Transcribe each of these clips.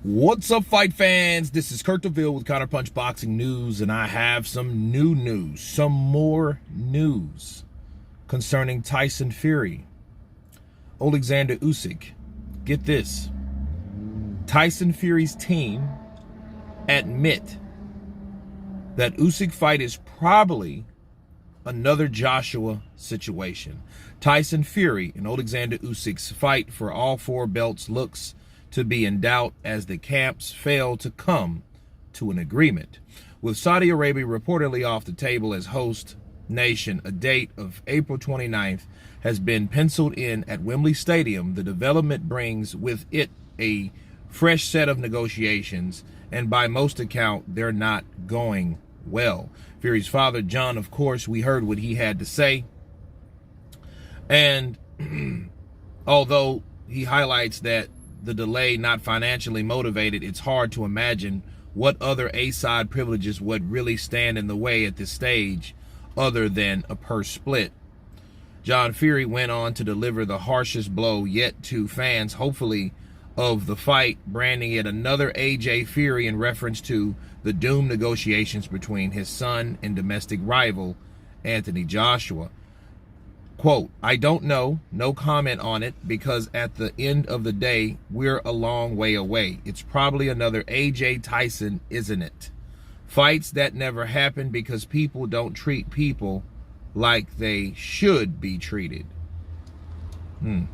What's up, fight fans? This is Kurt DeVille with Counterpunch Boxing News, and I have some new news, some more news concerning Tyson Fury. Oleksandr Usyk. Get this. Tyson Fury's team admit that Usyk fight is probably another Joshua situation. Tyson Fury and Oleksandr Usyk's fight for all four belts looks to be in doubt as the camps fail to come to an agreement. With Saudi Arabia reportedly off the table as host nation, a date of April 29th has been penciled in at Wembley Stadium. The development brings with it a fresh set of negotiations, and by most account, they're not going well. Fury's father, John, of course, we heard what he had to say. And although he highlights that the delay not financially motivated, it's hard to imagine what other A-side privileges would really stand in the way at this stage other than a purse split. John Fury went on to deliver the harshest blow yet to fans, hopefully, of the fight, branding it another AJ Fury in reference to the doomed negotiations between his son and domestic rival, Anthony Joshua. Quote, "I don't know, no comment on it, because at the end of the day, we're a long way away. It's probably another AJ Tyson, isn't it? Fights that never happen because people don't treat people like they should be treated." And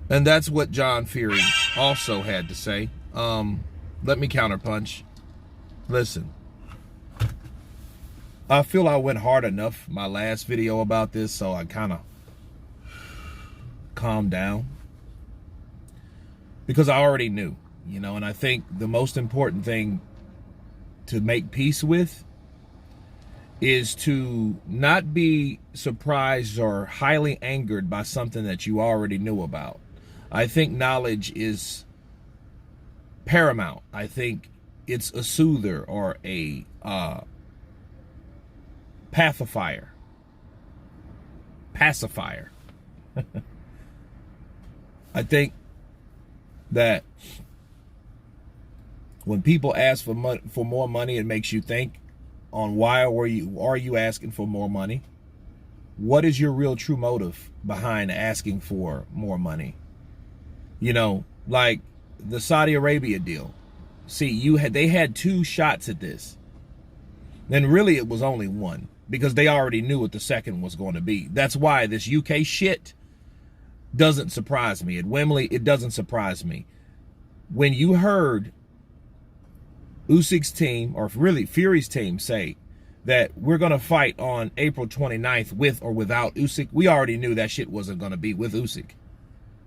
that's what John Fury also had to say. Let me counterpunch. Listen. I feel I went hard enough my last video about this, so I kind of calmed down. Because I already knew, and I think the most important thing to make peace with is to not be surprised or highly angered by something that you already knew about. I think knowledge is paramount. I think it's a soother or a pacifier. I think that when people ask for more money, it makes you think on why are you asking for more money? What is your real true motive behind asking for more money? Like the Saudi Arabia deal. See, they had two shots at this. And really it was only one, because they already knew what the second was going to be. That's why this UK shit doesn't surprise me. At Wembley, it doesn't surprise me. When you heard Usyk's team, or really Fury's team, say that we're going to fight on April 29th with or without Usyk, we already knew that shit wasn't going to be with Usyk.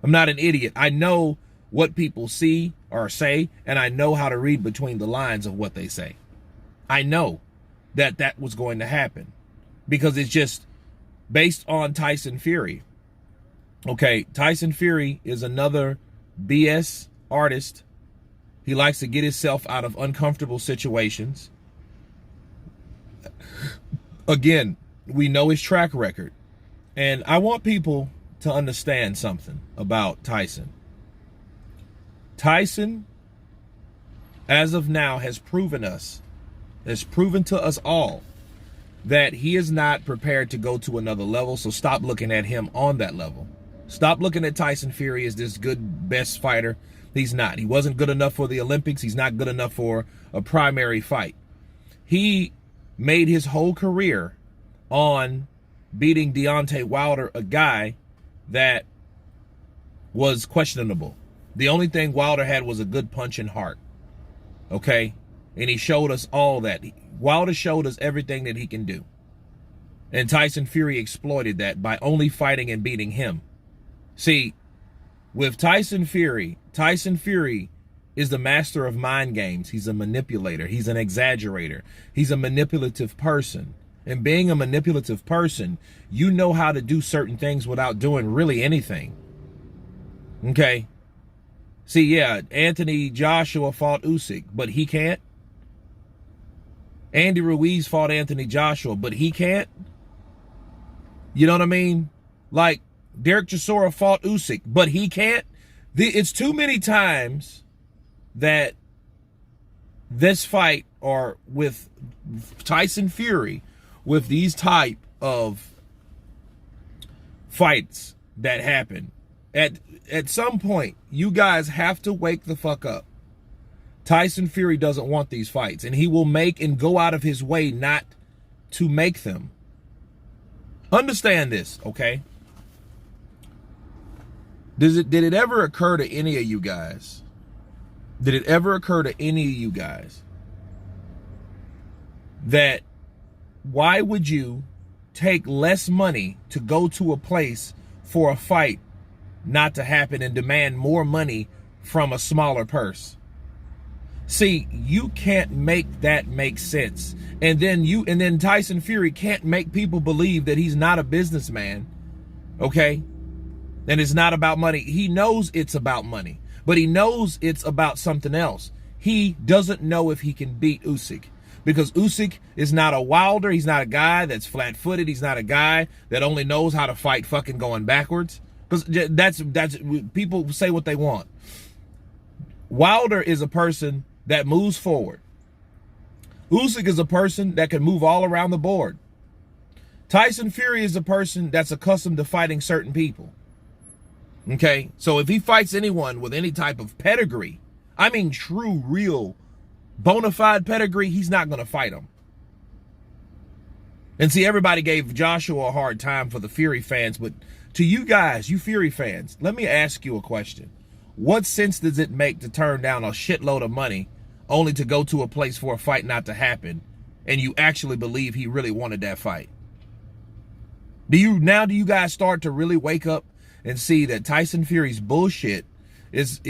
I'm not an idiot. I know what people see or say, and I know how to read between the lines of what they say. I know that was going to happen because it's just based on Tyson Fury. Okay, Tyson Fury is another BS artist. He likes to get himself out of uncomfortable situations. Again, we know his track record. And I want people to understand something about Tyson. Tyson, as of now, has proven to us all that he is not prepared to go to another level. So stop looking at him on that level. Stop looking at Tyson Fury as this good, best fighter. He's not. He wasn't good enough for the Olympics. He's not good enough for a primary fight. He made his whole career on beating Deontay Wilder, a guy that was questionable. The only thing Wilder had was a good punching heart. Okay? And he showed us all that. Wilder showed us everything that he can do. And Tyson Fury exploited that by only fighting and beating him. See, with Tyson Fury is the master of mind games. He's a manipulator. He's an exaggerator. He's a manipulative person. And being a manipulative person, you know how to do certain things without doing really anything. Okay? See, yeah, Anthony Joshua fought Usyk, but he can't. Andy Ruiz fought Anthony Joshua, but he can't. You know what I mean? Like, Derek Chisora fought Usyk, but he can't. It's too many times that this fight, or with Tyson Fury, with these type of fights that happen, at some point, you guys have to wake the fuck up. Tyson Fury doesn't want these fights, and he will make and go out of his way not to make them. Understand this, okay? Did it ever occur to any of you guys? Did it ever occur to any of you guys that why would you take less money to go to a place for a fight not to happen and demand more money from a smaller purse? See, you can't make that make sense. And then Tyson Fury can't make people believe that he's not a businessman, okay? And it's not about money. He knows it's about money, but he knows it's about something else. He doesn't know if he can beat Usyk, because Usyk is not a Wilder. He's not a guy that's flat-footed. He's not a guy that only knows how to fight fucking going backwards. Because that's people say what they want. Wilder is a person that moves forward. Usyk is a person that can move all around the board. Tyson Fury is a person that's accustomed to fighting certain people. Okay, so if he fights anyone with any type of pedigree, I mean true, real, bona fide pedigree, he's not going to fight him. And see, everybody gave Joshua a hard time for the Fury fans, but to you guys, you Fury fans, let me ask you a question. What sense does it make to turn down a shitload of money only to go to a place for a fight not to happen, and you actually believe he really wanted that fight? Do you guys start to really wake up and see that Tyson Fury's bullshit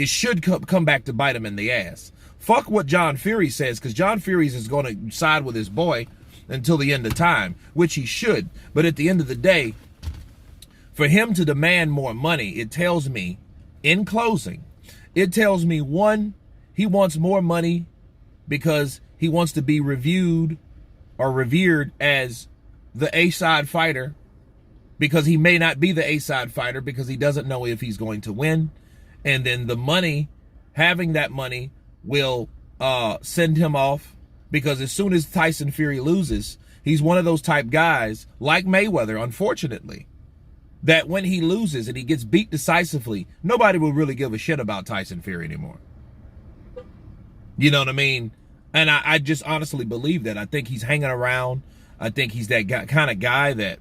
should come back to bite him in the ass? Fuck what John Fury says, because John Fury is going to side with his boy until the end of time, which he should. But at the end of the day, for him to demand more money, it tells me, in closing, it tells me, one, he wants more money because he wants to be revered as the A-side fighter, because he may not be the A-side fighter because he doesn't know if he's going to win. And then the money, having that money, will send him off, because as soon as Tyson Fury loses, he's one of those type guys, like Mayweather, unfortunately, that when he loses and he gets beat decisively, nobody will really give a shit about Tyson Fury anymore. You know what I mean? And I just honestly believe that. I think he's hanging around. I think he's that kind of guy that,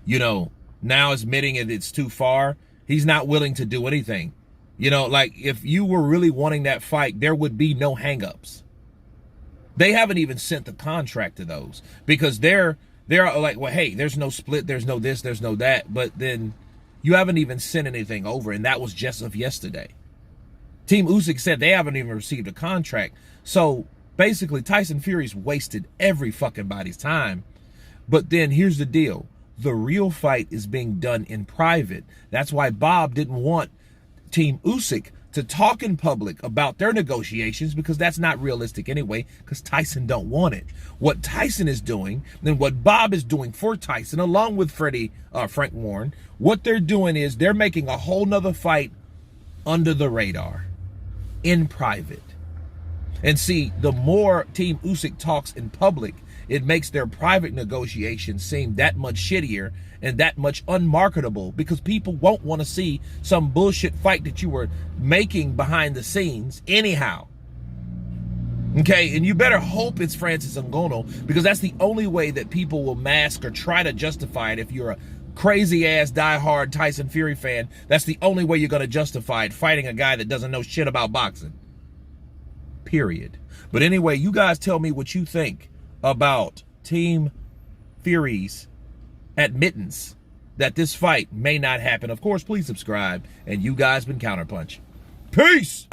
you know, now admitting it's too far, he's not willing to do anything. You know, like, if you were really wanting that fight, there would be no hangups. They haven't even sent the contract to those, because they're like, well, hey, there's no split, there's no this, there's no that. But then you haven't even sent anything over, and that was just of yesterday. Team Usyk said they haven't even received a contract. So basically, Tyson Fury's wasted every fucking body's time. But then here's the deal. The real fight is being done in private. That's why Bob didn't want Team Usyk to talk in public about their negotiations, because that's not realistic anyway, because Tyson don't want it. What Tyson is doing, and what Bob is doing for Tyson, along with Frank Warren, what they're doing is they're making a whole nother fight under the radar, in private. And see, the more Team Usyk talks in public, it makes their private negotiations seem that much shittier and that much unmarketable, because people won't want to see some bullshit fight that you were making behind the scenes anyhow. Okay, and you better hope it's Francis Ngannou, because that's the only way that people will mask or try to justify it. If you're a crazy-ass, die-hard Tyson Fury fan, that's the only way you're going to justify it, fighting a guy that doesn't know shit about boxing. Period. But anyway, you guys tell me what you think about Team Fury's admittance that this fight may not happen. Of course, please subscribe. And you guys been Counterpunch. Peace!